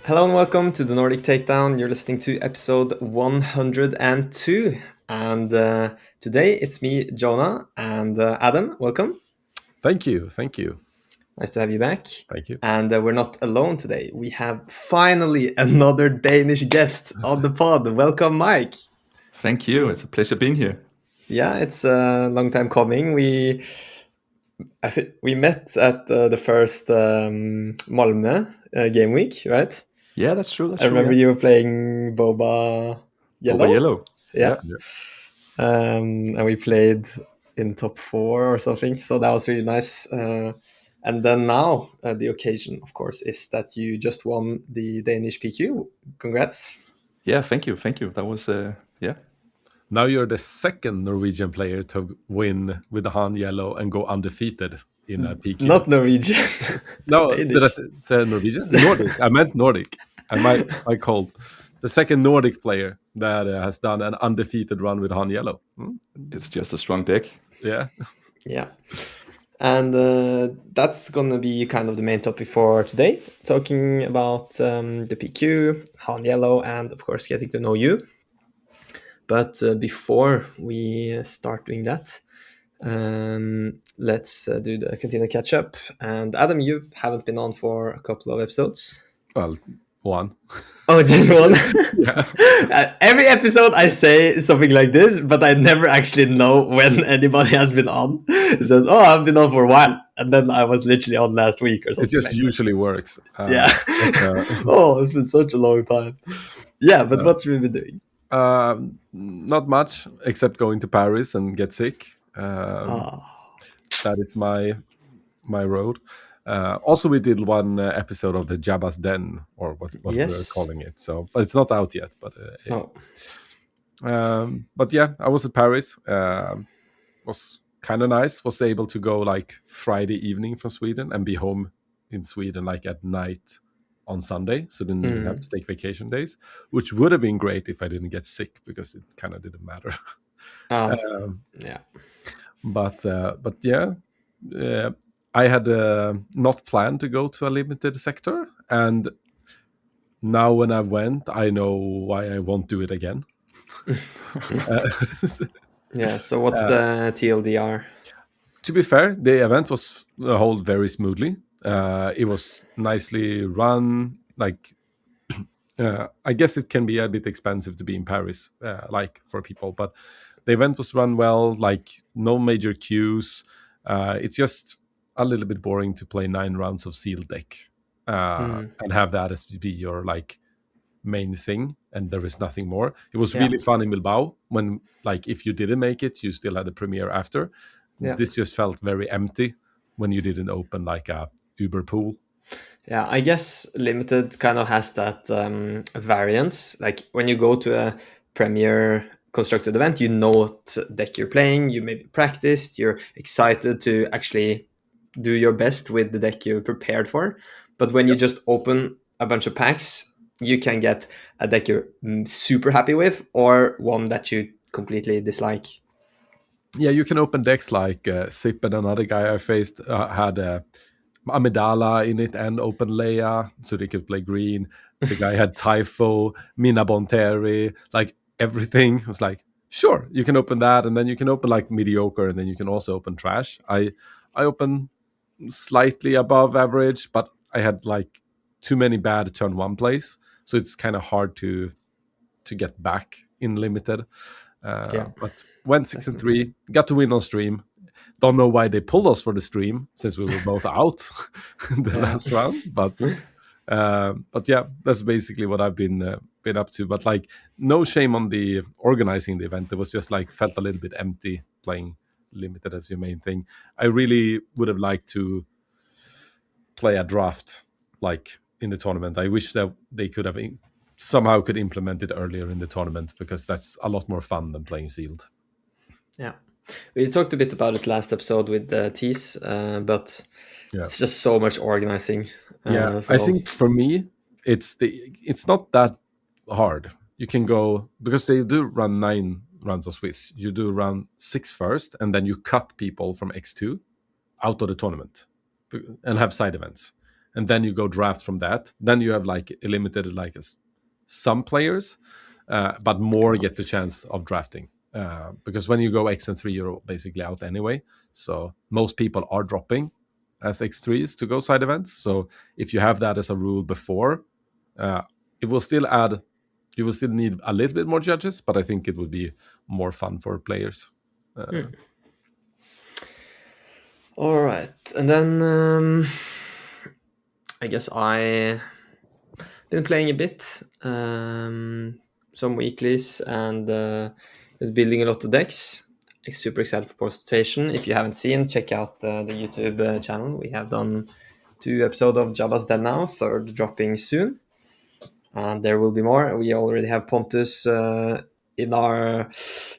Hello and welcome to the Nordic Takedown. You're listening to episode 102. And today it's me, Jonah, and Adam. Welcome. Thank you. Thank you. Nice to have you back. Thank you. And we're not alone today. We have finally another Danish guest on the pod. Welcome, Mike. Thank you. It's a pleasure being here. Yeah, it's a long time coming. I think we met at the first Malmö game week, right? Yeah, that's true. I remember you were playing Boba Yellow. Boba Yellow. Yeah. And we played in top 4 or something. So that was really nice. And then now the occasion, of course, is that you just won the Danish PQ. Congrats. Yeah, thank you. Thank you. That was, yeah. Now you're the second Norwegian player to win with the Han Yellow and go undefeated in a PQ. Not Norwegian. No, Danish. did I say Norwegian? Nordic. I meant Nordic. I called the second Nordic player that has done an undefeated run with Han Yellow. It's just a strong deck. Yeah. Yeah. And that's going to be kind of the main topic for today, talking about the PQ, Han Yellow, and of course getting to know you. But before we start doing that, let's do the continued catch up. And Adam, you haven't been on for a couple of episodes. Well, one. Oh, just one? Yeah. Every episode I say something like this, but I never actually know when anybody has been on. It says, oh, I've been on for a while. And then I was literally on last week or something. It just usually works. Yeah. Oh, it's been such a long time. Yeah, but what have we been doing? Not much, except going to Paris and get sick. That is my road. Also, we did one episode of the Jabba's Den, or what Yes. we're calling it. So, but it's not out yet. But No. but yeah, I was at Paris. Was kind of nice. Was able to go like Friday evening from Sweden and be home in Sweden like at night on Sunday, so didn't even have to take vacation days, which would have been great if I didn't get sick, because it kind of didn't matter. Yeah. But yeah, I had not planned to go to a limited sector, and now when I went, I know why I won't do it again. Yeah, so what's the TLDR? To be fair, the event was held very smoothly. It was nicely run. Like, I guess it can be a bit expensive to be in Paris, like for people, but the event was run well. Like, no major queues. It's just a little bit boring to play 9 rounds of sealed deck and have that as to be your like main thing, and there is nothing more. It was really fun in Bilbao when, like, if you didn't make it, you still had a premiere after. This just felt very empty when you didn't open like a Uber pool. Yeah, I guess limited kind of has that variance. Like when you go to a premier constructed event, you know what deck you're playing, you maybe practiced, you're excited to actually do your best with the deck you prepared for. But when you just open a bunch of packs, you can get a deck you're super happy with or one that you completely dislike. Yeah, you can open decks like Sip, and another guy I faced had Amidala in it and open Leia, so they could play green. The guy had Typho, Mina Bonteri, like everything. I was like, sure, you can open that, and then you can open like mediocre, and then you can also open trash. I open slightly above average, but I had like too many bad turn 1 plays, so it's kind of hard to get back in limited. But went 6-3, got to win on stream. Don't know why they pulled us for the stream, since we were both out in the last round. But yeah, that's basically what I've been up to. But like, no shame on the organizing the event. It was just like felt a little bit empty playing limited as your main thing. I really would have liked to play a draft like in the tournament. I wish that they could have somehow could implement it earlier in the tournament, because that's a lot more fun than playing sealed. Yeah. We talked a bit about it last episode with the teas, but it's just so much organizing. I think for me, it's not that hard. You can go, because they do run 9 rounds of Swiss. You do round 6 first, and then you cut people from X2 out of the tournament and have side events. and then you go draft from that. Then you have like limited like some players, but more get the chance of drafting. Because when you go X and 3, you're basically out anyway. So most people are dropping as X3s to go side events. So if you have that as a rule before, it will still add. You will still need a little bit more judges, but I think it would be more fun for players. All right, and then I guess I been playing a bit, some weeklies, and building a lot of decks. I'm super excited for post rotation. If you haven't seen, check out the YouTube channel. We have done 2 episodes of Jabba's Dead now, 3rd dropping soon. And there will be more. We already have Pontus in our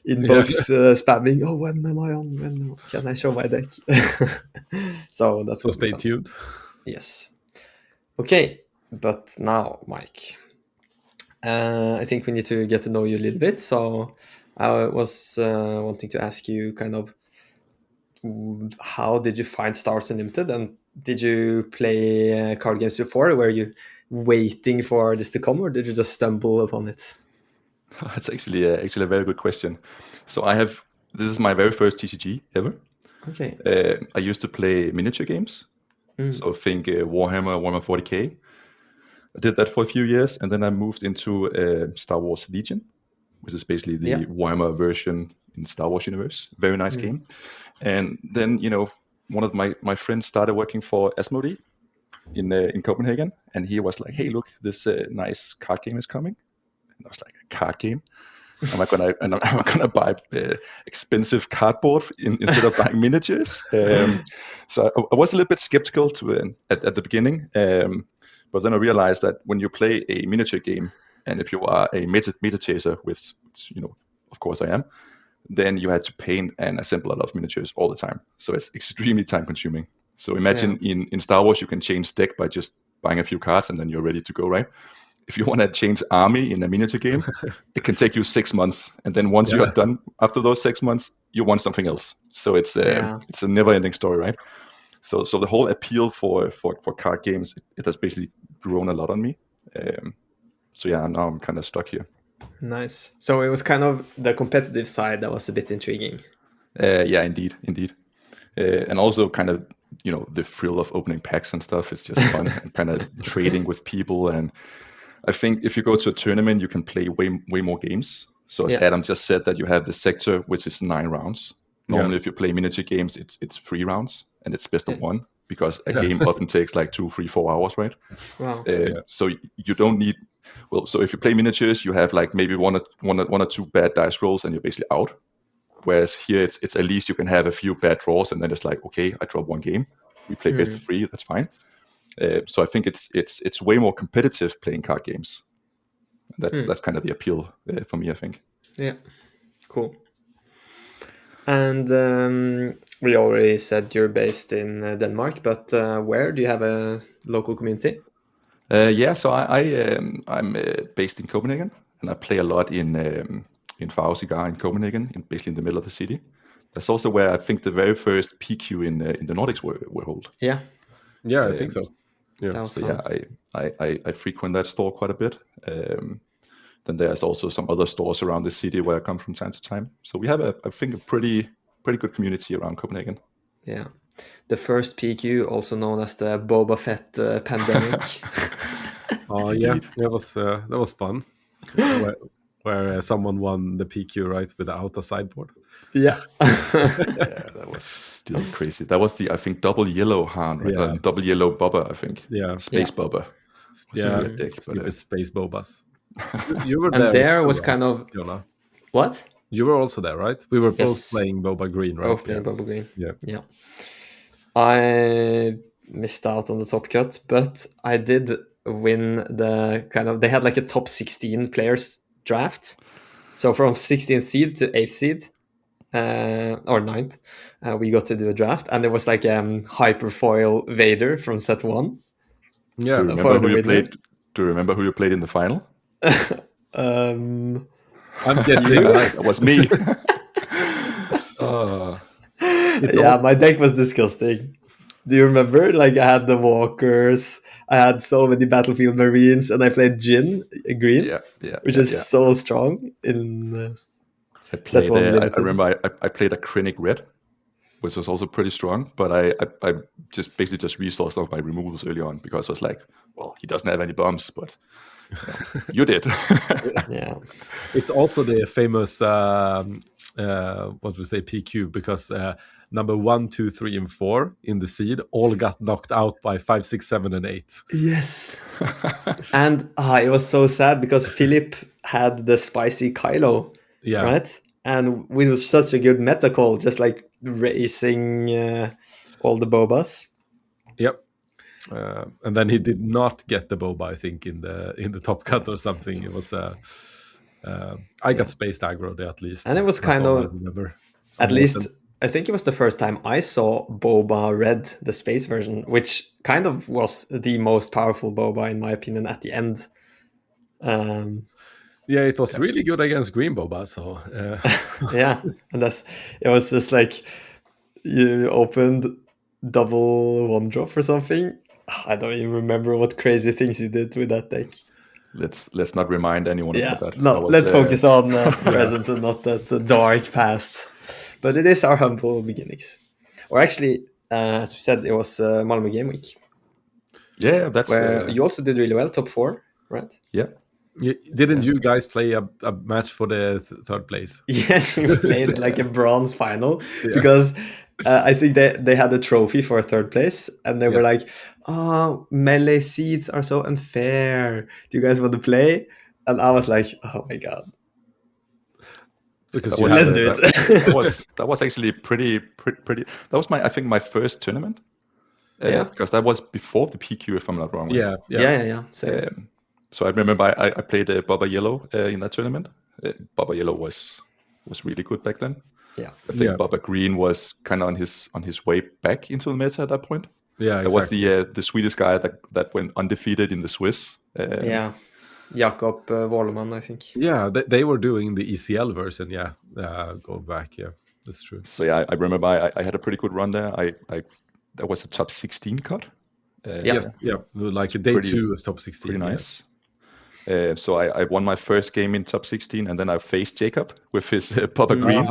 inbox spamming, oh, when am I on? When can I show my deck? So that's So stay tuned. Yes. Okay, but now, Mike, I think we need to get to know you a little bit. So I was wanting to ask you kind of, how did you find Star Wars Unlimited, and did you play card games before? Were you waiting for this to come, or did you just stumble upon it? That's actually a very good question. So this is my very first TCG ever. Okay. I used to play miniature games. So think Warhammer 40K. I did that for a few years, and then I moved into Star Wars Legion, which is basically the Warhammer version in Star Wars universe. Very nice game. And then, one of my friends started working for Asmodee in Copenhagen, and he was like, hey, look, this nice card game is coming. And I was like, a card game? Am I gonna buy expensive cardboard instead of buying miniatures? So I was a little bit skeptical at the beginning, but then I realized that when you play a miniature game, and if you are a meta chaser, which of course I am, then you had to paint and assemble a lot of miniatures all the time. So it's extremely time consuming. So imagine in Star Wars, you can change deck by just buying a few cards and then you're ready to go, right? If you want to change army in a miniature game, it can take you 6 months. And then once you are done, after those 6 months, you want something else. So it's a never ending story, right? So the whole appeal for card games, it has basically grown a lot on me. So now I'm kind of stuck here. Nice. So it was kind of the competitive side that was a bit intriguing. Yeah, indeed. And also kind of, the thrill of opening packs and stuff. It's just fun and kind of trading with people. And I think if you go to a tournament, you can play way more games. So as Adam just said, that you have the sector, which is 9 rounds. Normally, if you play miniature games, it's 3 rounds and it's best of 1, because a game often takes like 2, 3, 4 hours, right? Wow. So you don't need. Well, so if you play miniatures, you have like maybe one or 2 bad dice rolls, and you're basically out. Whereas here, it's at least you can have a few bad draws, and then it's like, okay, I drop 1 game. We play best of 3. That's fine. So I think it's way more competitive playing card games. That's kind of the appeal for me, I think. Yeah, cool. And we already said you're based in Denmark, but where do you have a local community? So I'm based in Copenhagen, and I play a lot in Faro Cigar in Copenhagen, basically in the middle of the city. That's also where I think the very first PQ in the Nordics were held. Yeah, I think so. Yeah. So I frequent that store quite a bit. Then there's also some other stores around the city where I come from time to time. So we have I think a pretty good community around Copenhagen. Yeah. The first PQ, also known as the Boba Fett pandemic. Oh yeah, that was fun. Where someone won the PQ, right, without a sideboard. Yeah. That was still crazy. That was I think double yellow Han, right? Yeah. Double yellow Boba, I think. Yeah. Space Boba. Stupid space Bobas. You were there. And there was kind of Jonah. What? You were also there, right? We were both playing Boba Green, right? Both playing Boba Green. Yeah. I missed out on the top cut, but I did win the kind of. They had like a top 16 players draft. So from 16th seed to 8th seed, or 9th, we got to do a draft, and there was like Hyperfoil Vader from set 1. Yeah. Do you remember who you played in the final? I'm guessing it was me. My deck was disgusting. Do you remember? Like I had the walkers, I had so many Battlefield Marines, and I played Jin green, which is so strong in set one limited. I remember I played a Krennic red, which was also pretty strong, but I just basically just resourced all my removals early on because I was like, well, he doesn't have any bombs, but you did. Yeah, it's also the famous what we say PQ, because number 1, 2, 3, and 4 in the seed all got knocked out by 5, 6, 7, and 8. Yes. And it was so sad because Philip had the spicy Kylo, right? And we was such a good meta call, just like racing all the Bobas. Yep. And then he did not get the Boba, I think, in the top cut or something. It was I got spaced aggroed at least, and it was kind of at least I think it was the first time I saw Boba red, the space version, which kind of was the most powerful Boba in my opinion at the end. Yeah, it was really good against green Boba. So yeah, and it was just like you opened double one drop or something. I don't even remember what crazy things you did with that deck. Let's not remind anyone about that. No, let's focus on present and not that dark past. But it is our humble beginnings. Or actually, as we said, it was Malmö Game Week. Yeah, that's where you also did really well, top 4, right? Yeah. Didn't you guys play a match for the third place? Yes, we played like a bronze final because I think they had a trophy for third place, and they were like, "Oh, melee seeds are so unfair. Do you guys want to play?" And I was like, "Oh my god." Because let's do it. that was actually pretty. That was I think my first tournament. Because that was before the PQ, if I'm not wrong. Yeah. Same. So I remember I played Boba Yellow in that tournament. Boba Yellow was really good back then. Yeah, I think Boba Green was kind of on his way back into the meta at that point. Yeah, exactly. It was the Swedish guy that went undefeated in the Swiss. Jakob Wallman, I think. Yeah, they were doing the ECL version. Yeah, go back. Yeah, that's true. So yeah, I remember I had a pretty good run there. That was a top 16 cut. Yes, like a day 2 was top 16. Pretty nice. So I won my first game in top 16, and then I faced Jacob with his Boba Green.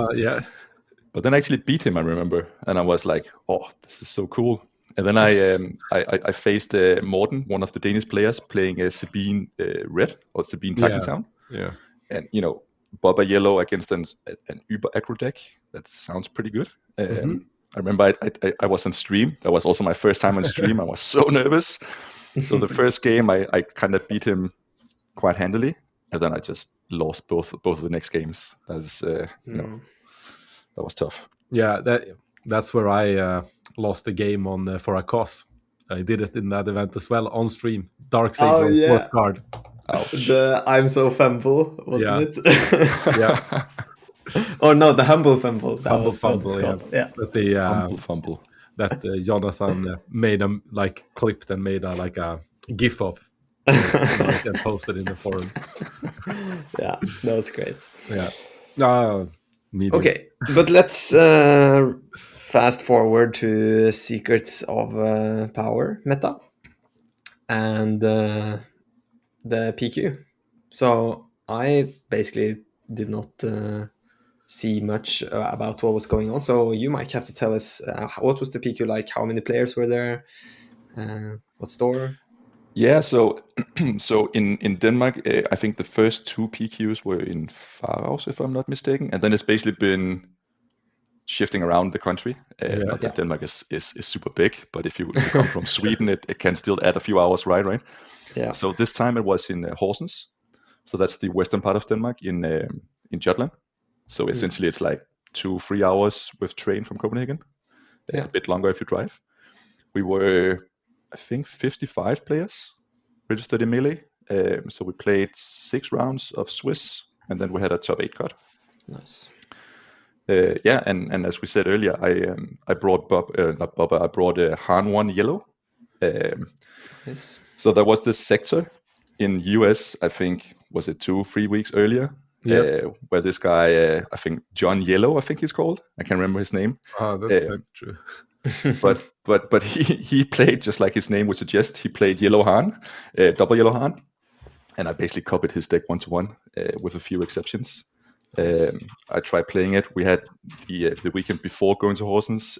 But then I actually beat him, I remember, and I was like, "Oh, this is so cool." And then I faced Morten, one of the Danish players, playing Sabine Red or Sabine Tackentown. Yeah. And Boba Yellow against an Uber aggro deck. That sounds pretty good. I remember I was on stream. That was also my first time on stream. I was so nervous. So the first game I kind of beat him quite handily, and then I just lost both of the next games. That's that was tough. Yeah, that's where I lost the game on for a cos. I did it in that event as well on stream. Dark Saber sports card. The I'm so fumble, wasn't it? Yeah. Oh no, the humble fumble. Humble fumble, yeah. But the humble fumble that Jonathan made them like clipped and made a gif of. And posted in the forums. Yeah, that was great. Yeah. Okay, but let's fast forward to Secrets of Power meta and the PQ. So I basically did not see much about what was going on. So you might have to tell us what was the PQ like? How many players were there? What store? Yeah, so in Denmark, I think the first 2 PQs were in Faroes, if I'm not mistaken, and then it's basically been shifting around the country. Denmark is super big, but if you come from Sweden, it can still add a few hours, right? Yeah. So this time it was in Horsens, so that's the western part of Denmark in Jutland. So essentially, it's like 2-3 hours with train from Copenhagen. A bit longer if you drive. We were, I think, 55 players registered in Melee. So we played 6 rounds of Swiss, and then we had a top 8 cut. Nice. And as we said earlier, I brought I brought Han1 Yellow. Yes. So there was this sector in US, I think, was it 2-3 weeks earlier? Where this guy, I think John Yellow, I think he's called. I can't remember his name. Oh, that's true. but he played just like his name would suggest. He played Yellow Han, double Yellow Han, and I basically copied his deck 1-to-1 with a few exceptions. Nice. I tried playing it. We had the weekend before going to Horsens.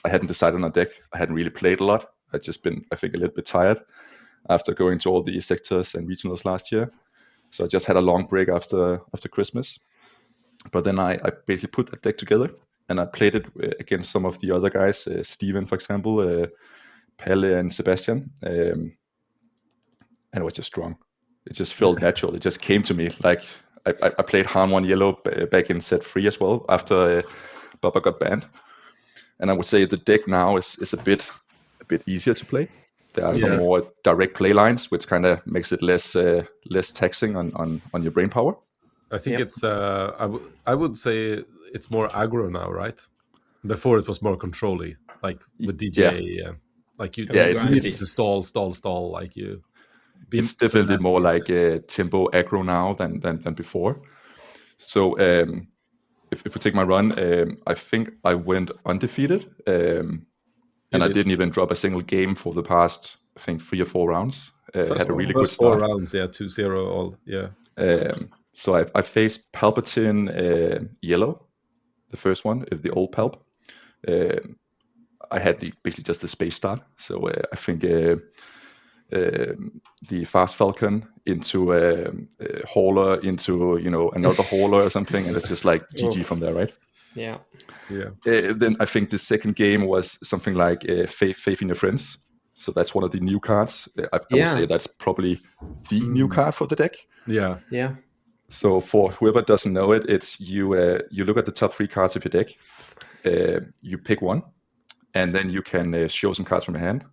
I hadn't decided on a deck. I hadn't really played a lot. I'd just been, I think, a little bit tired after going to all the sectors and regionals last year. So I just had a long break after Christmas. But then I basically put that deck together and I played it against some of the other guys, Steven, for example, Pelle and Sebastian. And it was just strong. It just felt natural. It just came to me. Like I played Han1 Yellow back in set 3 as well after Boba got banned. And I would say the deck now is a bit easier to play. There are some more direct play lines, which kind of makes it less taxing on your brain power. I think it's I would say it's more aggro now, right? Before it was more controlly, like with DJ, like you need to stall, like you. It's definitely more like tempo aggro now than before. So if we take my run, I think I went undefeated, and I didn't even drop a single game for the past, I think, 3 or 4 rounds. Had a really good start. 4 rounds, 2-0 all, So I faced Palpatine Yellow, the first one, the old Palp. I had basically just the space start. So I think the fast Falcon into hauler into another hauler or something, and it's just like GG from there, right? Yeah. Then I think the second game was something like Faith in Your Friends. So that's one of the new cards. I would say that's probably the new card for the deck. Yeah. So for whoever doesn't know it, it's you look at the top 3 cards of your deck, you pick one, and then you can show some cards from your hand.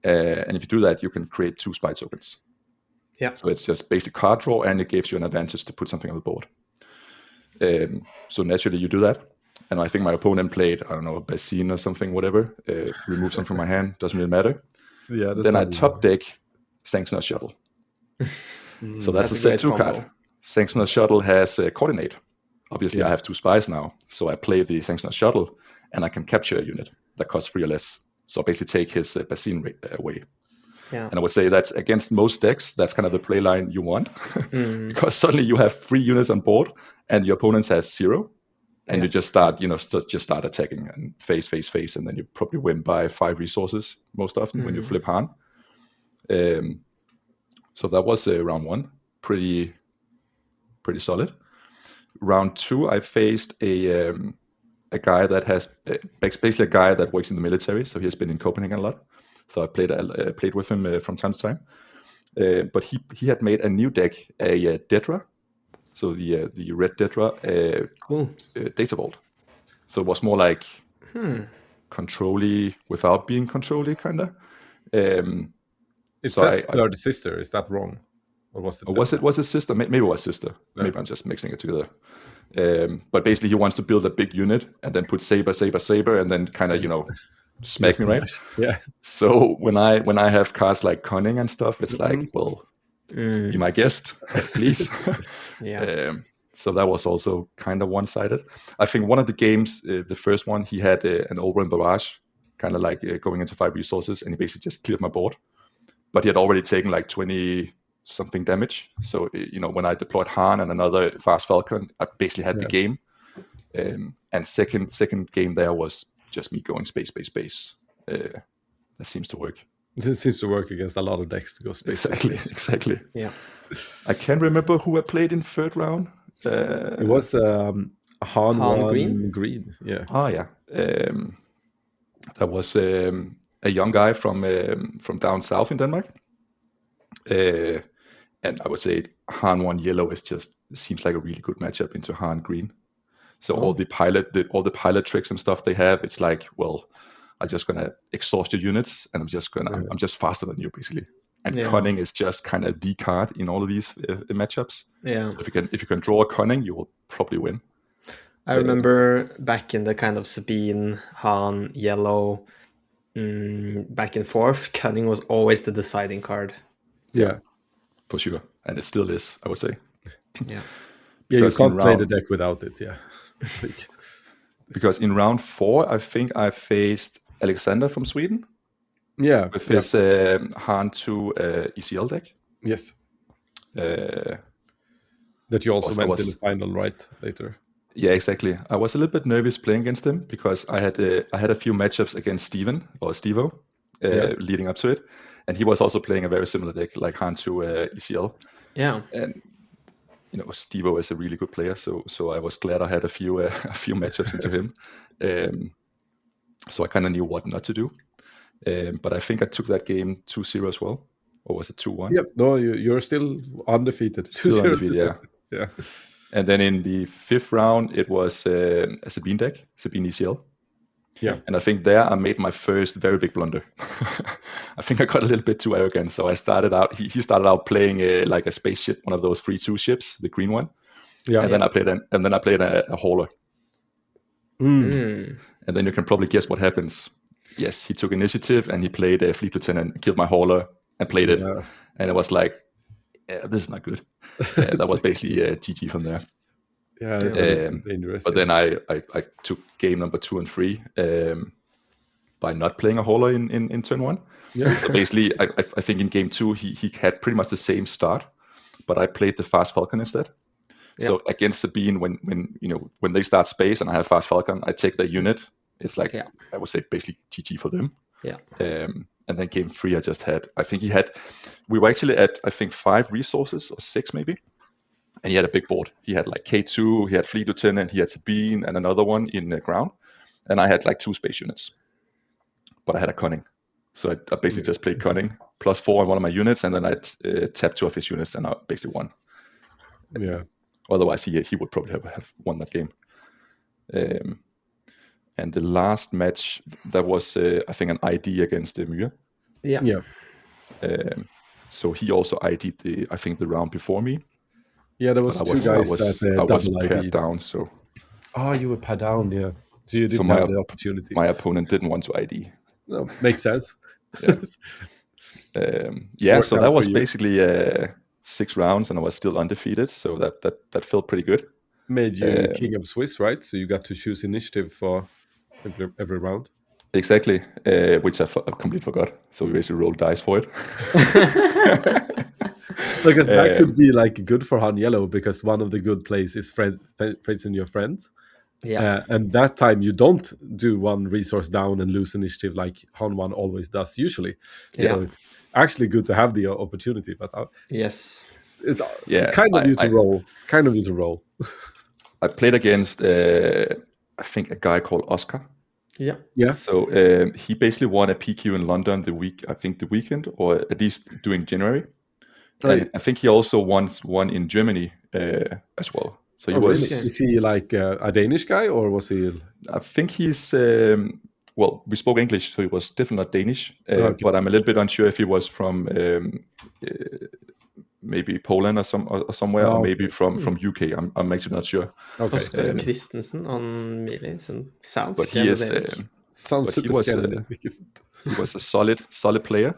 And if you do that, you can create 2 spy tokens. Yeah. So it's just basic card draw, and it gives you an advantage to put something on the board. So naturally you do that. And I think my opponent played, I don't know, Basin or something, whatever. Remove something from my hand, doesn't really matter. Then I top deck Sanctioner Shuttle. So that's a set 2 card. Sanctioner Shuttle has Coordinate. Obviously, I have 2 spies now. So I play the Sanctioner Shuttle, and I can capture a unit that costs 3 or less. So I basically take his Basin away. Yeah. And I would say that's against most decks, that's kind of the play line you want. Because suddenly you have 3 units on board, and your opponent has 0. And you just start, start attacking and face, and then you probably win by 5 resources most often when you flip Han. So that was round 1, pretty solid. Round 2, I faced a guy that has basically a guy that works in the military, so he has been in Copenhagen a lot. So I played with him from time to time. But he had made a new deck, a Dedra. So the red Dedra Data Vault. So it was more like control-y without being control-y, kind of. It says third sister. Is that wrong? Or was it sister? Maybe it was sister. Yeah. Maybe I'm just mixing it together. But basically he wants to build a big unit and then put saber, and then kind of, smack me, right? Yeah. So when I have cards like Cunning and stuff, it's like, well, be my guest, please. So that was also kind of one-sided. I think one of the games, the first one, he had an overrun barrage, kind of like going into 5 resources, and he basically just cleared my board. But he had already taken like 20-something damage. So, when I deployed Han and another fast Falcon, I basically had the game. And second game there was just me going space. That seems to work. It seems to work against a lot of decks to go space. Exactly. Yeah. I can't remember who I played in 3rd round. It was Han1 Green. Yeah. Oh yeah. That was a young guy from down south in Denmark. And I would say Han1 Yellow seems like a really good matchup into Han Green. So all the pilot tricks and stuff they have, it's like, well, I'm just gonna exhaust your units, and I'm just faster than you, basically. And Cunning is just kind of the card in all of these matchups. Yeah. So if you can draw a Cunning, you will probably win. I remember back in the kind of Sabine, Han, Yellow, back and forth, Cunning was always the deciding card. Yeah, for sure, and it still is, I would say. Yeah. You can't play the deck without it. Yeah. because in round 4, I think I faced Alexander from Sweden. Yeah. With his Han1 ECL deck. Yes. That you also went in the final, right? Later. Yeah, exactly. I was a little bit nervous playing against him because I had a few matchups against Steven or Stevo leading up to it, and he was also playing a very similar deck like Han1 ECL. Yeah. And Stevo is a really good player, so I was glad I had a few matchups into him. So I kind of knew what not to do. But I think I took that game 2-0 as well. Or was it 2-1? Yep. No, you're still undefeated. Still 2-0. undefeated, yeah. And then in the 5th round, it was a Sabine deck, Sabine ECL. Yeah. And I think there I made my first very big blunder. I think I got a little bit too arrogant. So I started out, he started out playing like a spaceship, one of those 3-2 ships, the green one. Yeah. And then I played a hauler. And then you can probably guess what happens. Yes, he took initiative and he played a fleet lieutenant, killed my hauler, and played it. And it was like, this is not good. That was basically GG from there. Yeah, that's dangerous. But then I took game number 2 and 3 by not playing a hauler in turn 1. Yeah. So basically, I think in game 2 he had pretty much the same start, but I played the fast falcon instead. Yeah. So against Sabine, when they start space and I have fast falcon, I take their unit. It's like I would say basically GG for them. Yeah. And then game 3, I just had. I think we were actually at 5 resources or 6 maybe, and he had a big board. He had like K2, he had fleet lieutenant, he had Sabine, and another one in the ground, and I had like 2 space units, but I had a cunning. So I basically just played cunning +4 on one of my units, and then I tapped 2 of his units, and I basically won. Yeah. Otherwise, he would probably have won that game. And the last match, that was, I think, an ID against Muir. Yeah. Yeah. So he also ID'd the round before me. Yeah, there was 2 guys that I was double paired ID'd. down, so. Oh, you were paired down, yeah. So you didn't have the opportunity. My opponent didn't want to ID. No, makes sense. Yeah. So that was basically 6 rounds, and I was still undefeated. So that felt pretty good. Made you King of Swiss, right? So you got to choose initiative for every round. Exactly, which I completely forgot. So we basically rolled dice for it. Because that could be like good for Han Yellow, because one of the good plays is friends in your friends. Yeah. And that time you don't do 1 resource down and lose initiative like Han1 always does usually. Yeah. So actually good to have the opportunity, but yes, it's kind of you to roll. I played against I think a guy called Oscar. Yeah. So he basically won a PQ in London the weekend, or at least during January. Right. And I think he also won one in Germany as well. So he was. Really? Is he like a Danish guy, or was he? I think he's. Well, we spoke English, so he was definitely not Danish. Okay. But I'm a little bit unsure if he was from maybe Poland or somewhere, or maybe from UK. I'm actually not sure. Okay. Oscar Christensen on Melee sounds. But he is. Sounds super scary. He was a solid player.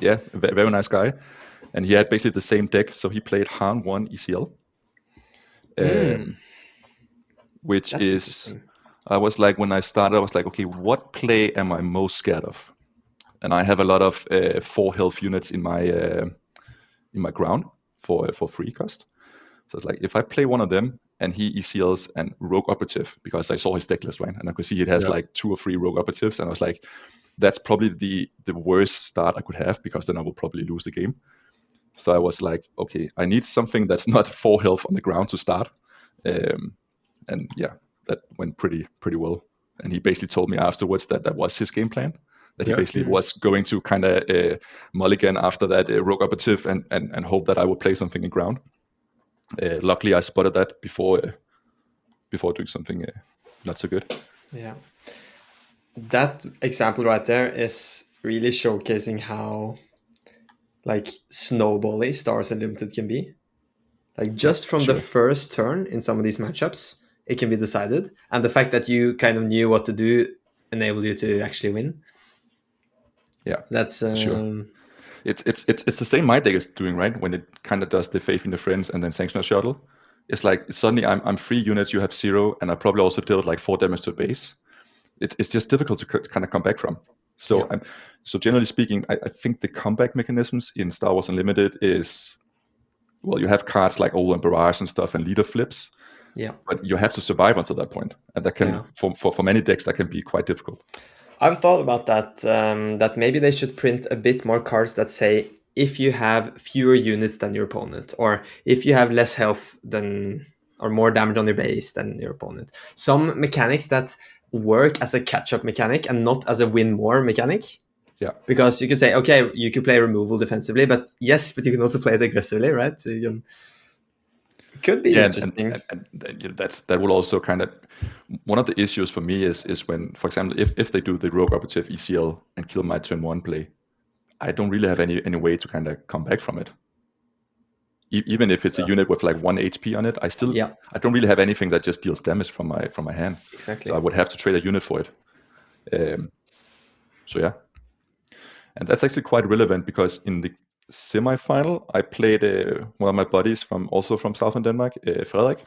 Yeah, very nice guy, and he had basically the same deck. So he played Han1 ECL, which That's is. I was like, when I started, I was like, okay, what play am I most scared of? And I have a lot of 4 health units in my ground for free cost. So it's like, if I play one of them and he ECLs and rogue operative, because I saw his deck list, right? And I could see it has like 2 or 3 rogue operatives. And I was like, that's probably the worst start I could have, because then I will probably lose the game. So I was like, okay, I need something that's not 4 health on the ground to start. And yeah, that went pretty well. And he basically told me afterwards that was his game plan. That he basically was going to kind of mulligan after that rogue operative and hope that I would play something in ground. Luckily, I spotted that before doing something not so good. Yeah, that example right there is really showcasing how like snowbally Stars Unlimited can be. Like just from the first turn in some of these matchups, it can be decided, and the fact that you kind of knew what to do enabled you to actually win. Yeah, that's sure. It's the same my deck is doing, right? When it kind of does the Faith in the Friends and then Sanctional Shuttle. it's like suddenly I'm 3 units, you have 0, and I probably also dealt like 4 damage to a base. It's just difficult to kind of come back from. So so generally speaking, I think the comeback mechanisms in Star Wars Unlimited is, well, you have cards like Old and Barrage and stuff and leader flips. Yeah. But you have to survive until that point, and that can for many decks that can be quite difficult. I've thought about that. That maybe they should print a bit more cards that say if you have fewer units than your opponent, or if you have less health than or more damage on your base than your opponent. Some mechanics that work as a catch-up mechanic and not as a win more mechanic. Yeah. Because you could say, okay, you could play removal defensively, but you can also play it aggressively, right? So you can. It could be interesting. And that will also kind of, one of the issues for me is when, for example, if they do the rogue operative ECL and kill my turn 1 play, I don't really have any way to kind of come back from it. Even if it's a unit with like 1 HP on it, I don't really have anything that just deals damage from my hand. Exactly. So I would have to trade a unit for it. So yeah, and that's actually quite relevant because in the semi-final, I played one of my buddies from Southern Denmark, Frederik.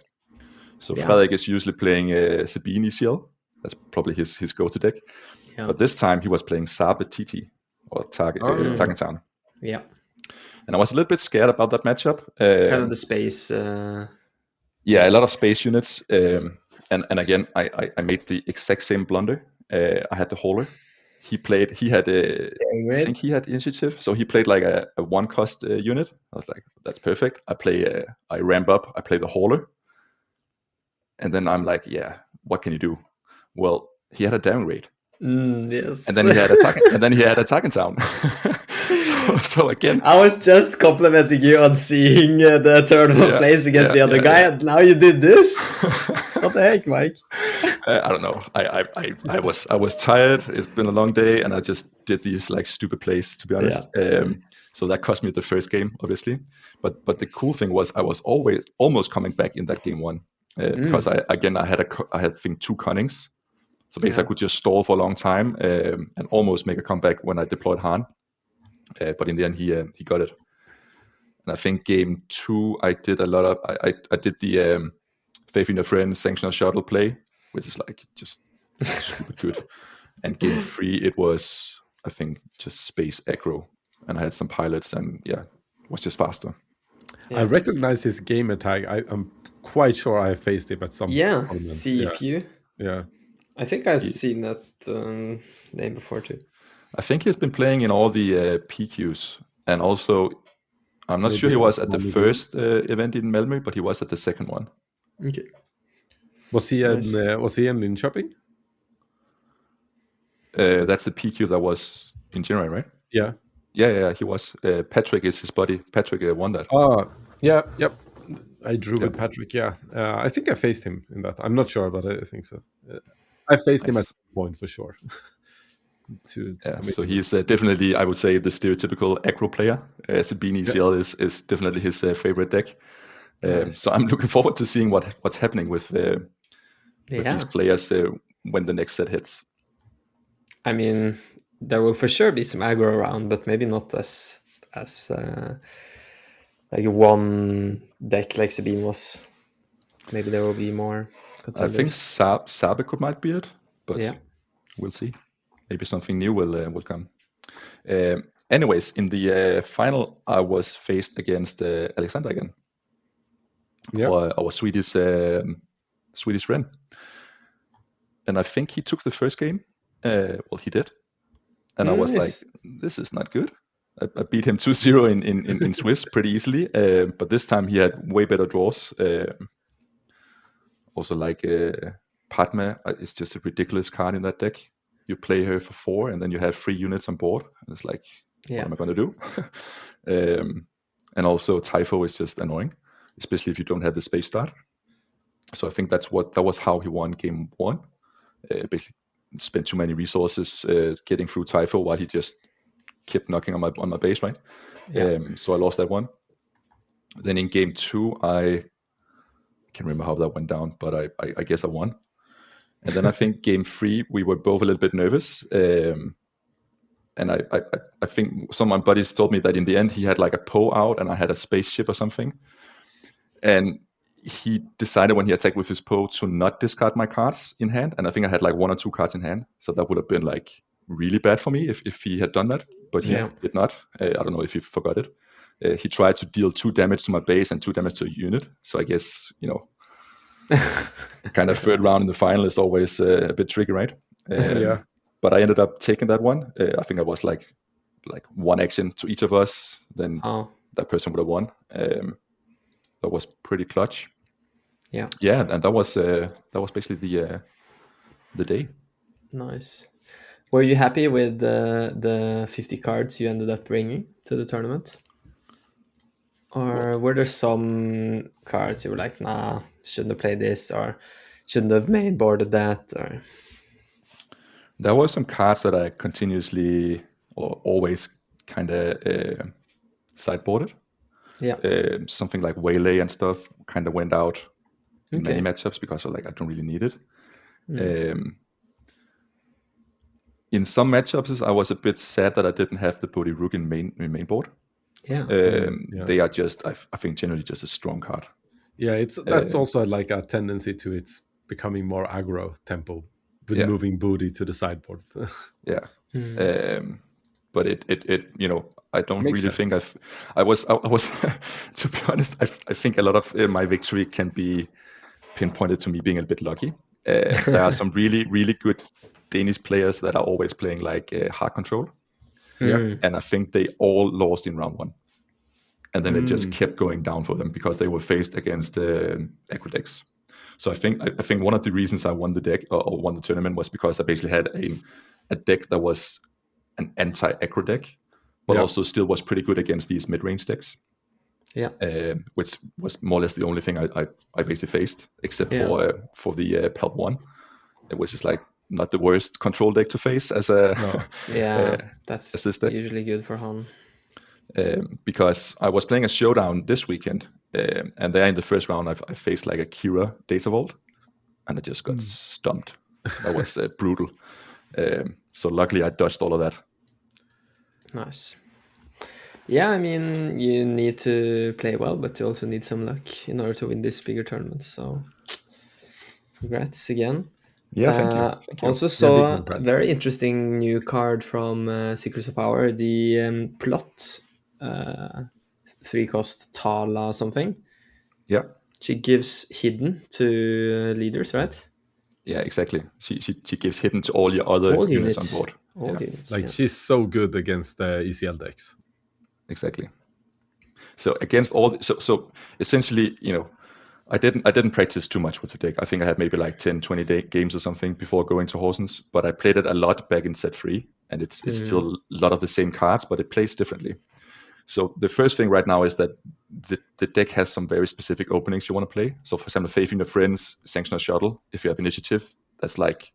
So Frederik is usually playing Sabine ECL. That's probably his go-to deck. Yeah. But this time he was playing Sabe TT or Targentown. Yeah. And I was a little bit scared about that matchup. Kind of the space. Yeah, a lot of space units. And again, I made the exact same blunder. I had the Hauler. He had I think he had initiative, so he played like a 1-cost unit. I was like, that's perfect. I ramp up, I play the Hauler, and then I'm like, yeah, what can you do? Well, he had a downgrade. Yes. And then he had attack in town. so again, I was just complimenting you on seeing the turn one plays against the other guy, and now you did this. What the heck, Mike? I don't know. I was tired. It's been a long day, and I just did these like stupid plays, to be honest. So that cost me the first game, obviously. But the cool thing was I was always almost coming back in that game 1 because I had I think 2 Cunnings. So basically, I could just stall for a long time and almost make a comeback when I deployed Han. But in the end, he got it. And I think game 2, I did a lot of. I did the Faith in Your Friends Sanctional Shuttle play, which is like just stupid good. And game 3, it was, I think, just space aggro, and I had some pilots, and it was just faster. I recognize his game attack. I'm quite sure I faced him at some tournament. CFU. Yeah. I think I've seen that name before too. I think he's been playing in all the PQs, and also I'm not sure he was at the first event in Malmö, but he was at the second one. Okay. Was he in Linköping? That's the PQ that was in January, right? Yeah. Yeah, he was. Patrick is his buddy. Patrick won that. Oh, yeah, yep. I drew with Patrick, yeah. I think I faced him in that. I'm not sure, but I think so. I faced him at some point for sure. So he's definitely, I would say, the stereotypical aggro player. Sabine ECL is definitely his favorite deck. So I'm looking forward to seeing what's happening with these players when the next set hits. I mean, there will for sure be some aggro around, but maybe not as like one deck like Sabine was. Maybe there will be more contenders. I think Sabe might be it, but we'll see. Maybe something new will come. Anyways, in the final, I was faced against Alexander again. Our Swedish friend. And I think he took the first game. Well, he did. And I was like, this is not good. I beat him 2-0 in Swiss pretty easily. But this time he had way better draws. Also, like Padma is just a ridiculous card in that deck. You play her for 4, and then you have 3 units on board. And it's like, what am I going to do? And also, Typho is just annoying, especially if you don't have the space start. So I think that was how he won game 1. Basically, spent too many resources getting through Typho while he just kept knocking on my base, right? So I lost that one. Then in game 2, I can't remember how that went down, but I guess I won. And then I think game 3, we were both a little bit nervous. And I think some of my buddies told me that in the end he had like a Poe out and I had a spaceship or something. And he decided when he attacked with his Poe to not discard my cards in hand, and I think I had like 1 or 2 cards in hand, so that would have been like really bad for me if he had done that, but he did not. I don't know if he forgot it. He tried to deal 2 damage to my base and 2 damage to a unit, so I guess, kind of third round in the final is always a bit tricky, right? But I ended up taking that one. I think I was like 1 action to each of us, then that person would have won. That was pretty clutch. Yeah, and that was basically the day. Nice. Were you happy with the 50 cards you ended up bringing to the tournament? Or were there some cards you were like, nah, shouldn't have played this, or shouldn't have main boarded that? Or there were some cards that I continuously or always kind of sideboarded. Something like Waylay and stuff kind of went out in many matchups because I don't really need it. In some matchups, I was a bit sad that I didn't have the Bodhi Rook in main board. They are just, I think, generally just a strong card. Yeah, that's also like a tendency to it's becoming more aggro tempo with moving Bodhi to the sideboard. But it I don't Makes really sense. think I was to be honest, I think a lot of my victory can be pinpointed to me being a bit lucky. There are some really, really good Danish players that are always playing like hard control. And I think they all lost in round 1. And then it just kept going down for them because they were faced against aggro decks. So I think one of the reasons I won the deck or won the tournament was because I basically had a deck that was an anti-aggro deck, but also still was pretty good against these mid-range decks. Which was more or less the only thing I basically faced, except for the Pelt 1, which is like not the worst control deck to face as a that's as this deck. usually good for Han. Because I was playing a showdown this weekend, and there in the first round I faced like a Kira Data Vault, and I just got stumped. That was brutal. So luckily I dodged all of that. Nice. Yeah, I mean, you need to play well, but you also need some luck in order to win this bigger tournament. So, congrats again. Yeah, thank you. Also saw a very interesting new card from Secrets of Power, the plot 3-cost Tala something. Yeah. She gives hidden to leaders, right? Yeah, exactly. She gives hidden to all your other units on board. Units, she's so good against ECL decks. Exactly. So against all, so essentially, I didn't practice too much with the deck. I think I had maybe like 10, 20 games or something before going to Horsens, but I played it a lot back in set 3, and it's still a lot of the same cards, but it plays differently. So the first thing right now is that the deck has some very specific openings you want to play. So for example, Faithing Your Friends, Sanctioner Shuttle, if you have initiative, that's like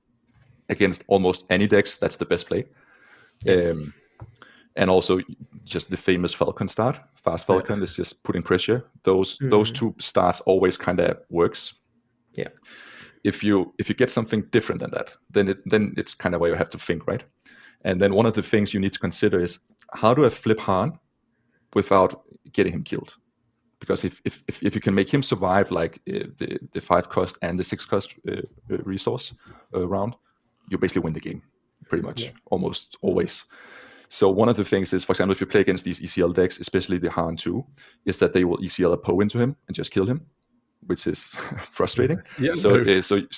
against almost any decks, that's the best play. And also just the famous Falcon start. Fast Falcon is just putting pressure. Those 2 starts always kind of works. Yeah. If you get something different than that, then it's kind of where you have to think, right? And then one of the things you need to consider is, how do I flip Han without getting him killed? Because if you can make him survive like the 5-cost and the 6-cost resource round, you basically win the game, pretty much, almost always. So one of the things is, for example, if you play against these ECL decks, especially the Han2, is that they will ECL a Poe into him and just kill him, which is frustrating. So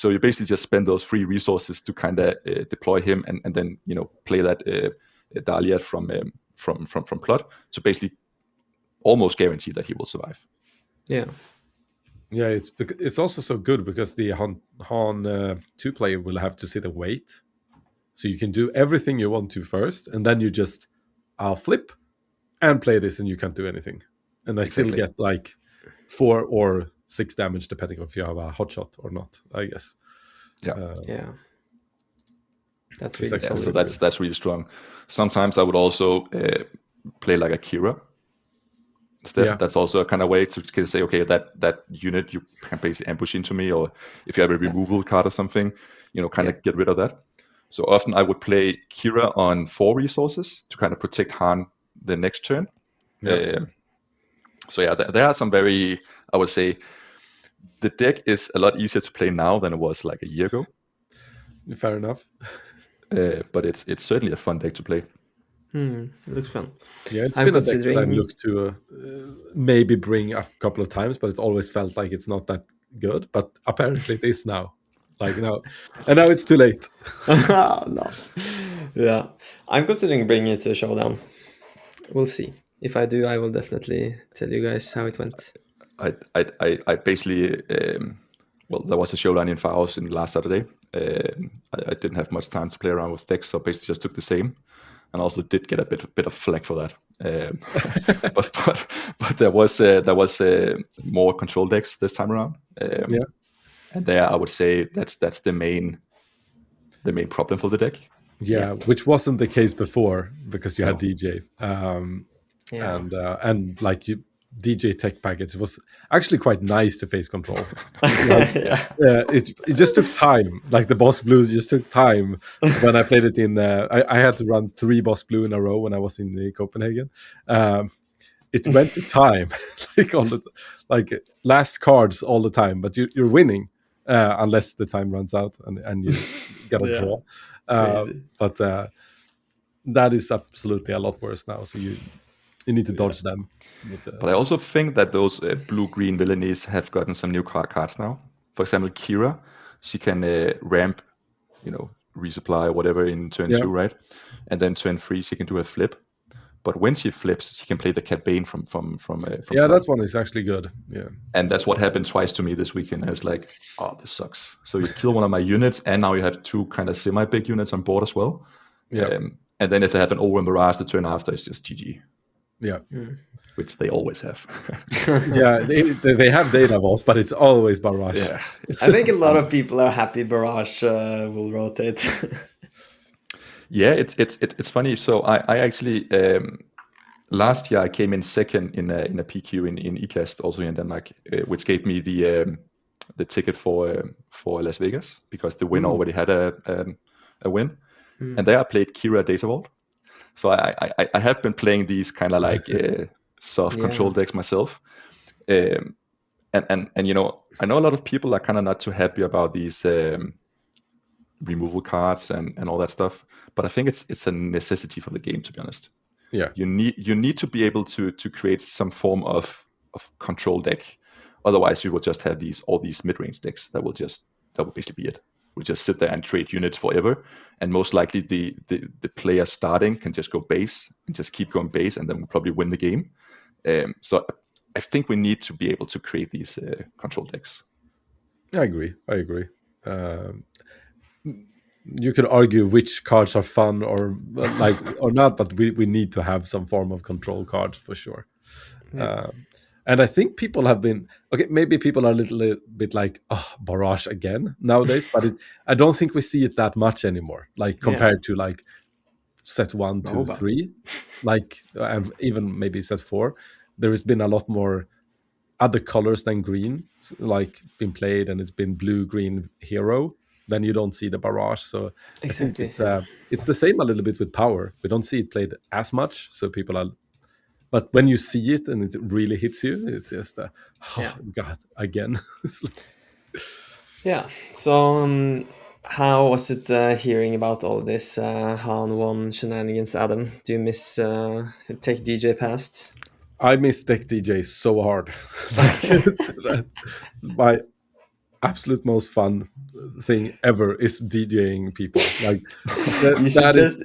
you basically just spend those free resources to kind of deploy him and then play that Dahlia from plot to basically almost guarantee that he will survive. Yeah. Yeah, it's also so good because the Han 2 player will have to sit and wait. So you can do everything you want to first, and then you just flip and play this, and you can't do anything. And I still get like 4 or 6 damage, depending on if you have a hotshot or not, I guess. Yeah. That's really solid. So that's really strong. Sometimes I would also play like a Kira instead. Yeah. That's also a kind of way to say, okay, that unit you can basically ambush into me, or if you have a removal card or something, kind of get rid of that. So often I would play Kira on 4 resources to kind of protect Han the next turn. There are some very, I would say, the deck is a lot easier to play now than it was like a year ago. Fair enough. But it's certainly a fun deck to play. It looks fun. Yeah, it's I'm been a deck that I considering- looked to maybe bring a couple of times, but it's always felt like it's not that good. But apparently it is now. Like now, and now it's too late. No. Yeah, I'm considering bringing it to a showdown. We'll see. If I do, I will definitely tell you guys how it went. I basically, well, there was a showdown in Faust in last Saturday. I didn't have much time to play around with decks, so basically just took the same, and also did get a bit of flack for that. But there was more control decks this time around. Yeah. And there I would say that's the main problem for the deck. Yeah, which wasn't the case before because you had No. DJ. Yeah. And like you DJ tech package was actually quite nice to face control. Yeah. It just took time. Like the boss blues just took time when I played it in. I had to run 3 boss blue in a row when I was in the Copenhagen. It went to time, like on the last cards all the time. But you're winning unless the time runs out and you get a Yeah. draw. Crazy. But that is absolutely a lot worse now. So you need to dodge them. But I also think that those blue-green villainies have gotten some new cards now. For example, Kira, she can ramp, resupply whatever in turn 2, right? And then turn 3, she can do a flip. But when she flips, she can play the Cat Bane from yeah, that one is actually good. Yeah. And that's what happened twice to me this weekend. I was like, oh, this sucks. So you kill one of my units, and now you have 2 kind of semi-big units on board as well. Yeah. And then if they have an over barrage the turn after, it's just GG. Yeah. Which they always have. Yeah, they have data vaults, but it's always barrage. Yeah. I think a lot of people are happy Barrage will rotate. Yeah, it's funny. So I actually last year I came in second in a PQ in ECAST, also in Denmark, which gave me the ticket for Las Vegas because the win already had a win, and there I played Kira Data Vault. So I have been playing these kind of like soft control decks myself, and I know a lot of people are kind of not too happy about these removal cards and all that stuff, but I think it's a necessity for the game, to be honest. Yeah, you need to be able to create some form of control deck. Otherwise, we will just have all these mid-range decks that will basically be it. We'll just sit there and trade units forever, and most likely the player starting can just go base and just keep going base, and then we'll probably win the game. So I think we need to be able to create these control decks. I agree. You could argue which cards are fun or not, but we need to have some form of control cards for sure. Yeah. And I think people have been maybe people are a little bit like, oh, barrage again nowadays, but I don't think we see it that much anymore. Like compared to like set 1, 2, Boba. 3, and even maybe set 4, there has been a lot more other colors than green, like been played, and it's been blue, green, hero. Then you don't see the barrage. So Exactly. I think it's the same a little bit with power. We don't see it played as much, so people are. But when you see it and it really hits you, it's just God, again. Yeah. So how was it hearing about all this Han1 shenanigans, Adam? Do you miss Tech DJ past? I miss Tech DJ so hard. My absolute most fun thing ever is DJing people. Like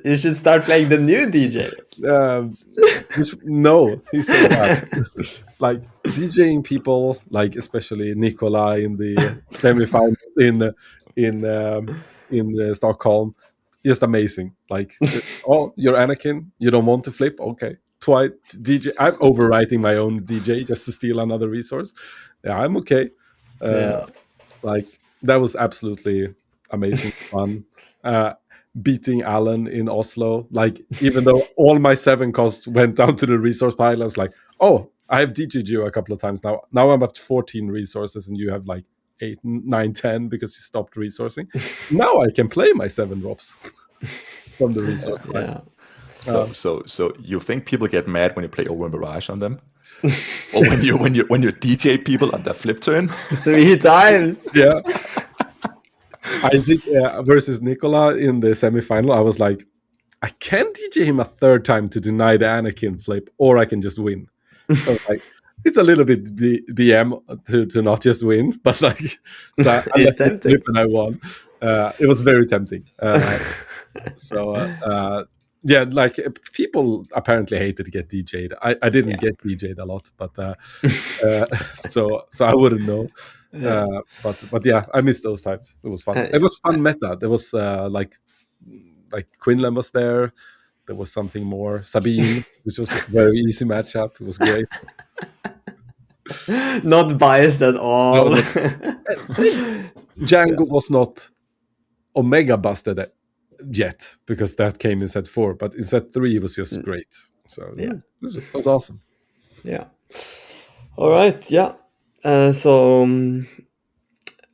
you should start playing the new DJ. No, he's so bad. Like DJing people, like especially Nicola in the semifinals in Stockholm, just amazing. Like, oh, you're Anakin, you don't want to flip, okay. Twice DJ, I'm overwriting my own DJ just to steal another resource. Yeah, I'm okay. Like that was absolutely amazing fun. Beating Alan in Oslo, like even though all my 7 costs went down to the resource pile, I was like, oh, I have DJ'd you a couple of times now. Now I'm at 14 resources and you have like 8, 9, 10 because you stopped resourcing. Now I can play my 7 drops from the resource pile. So you think people get mad when you play Over Barrage on them? Or when you DJ people on the flip turn. 3 times. Yeah. I think versus Nicola in the semifinal, I was like, I can DJ him a third time to deny the Anakin flip, or I can just win. So like, it's a little bit BM to not just win, but like, so I It's left it tempting. flip and I won. It was very tempting. Yeah, like people apparently hated to get DJ'd. I didn't get DJ'd a lot, but so I wouldn't know. But yeah, I missed those times. It was fun. It was fun meta. There was like Quinlan was there. There was something more. Sabine, which was a very easy matchup. It was great. Not biased at all. No, Django was not Omega busted yet, because that came in set 4. But in set 3, it was just great. So this was awesome. Yeah. All right. Yeah. So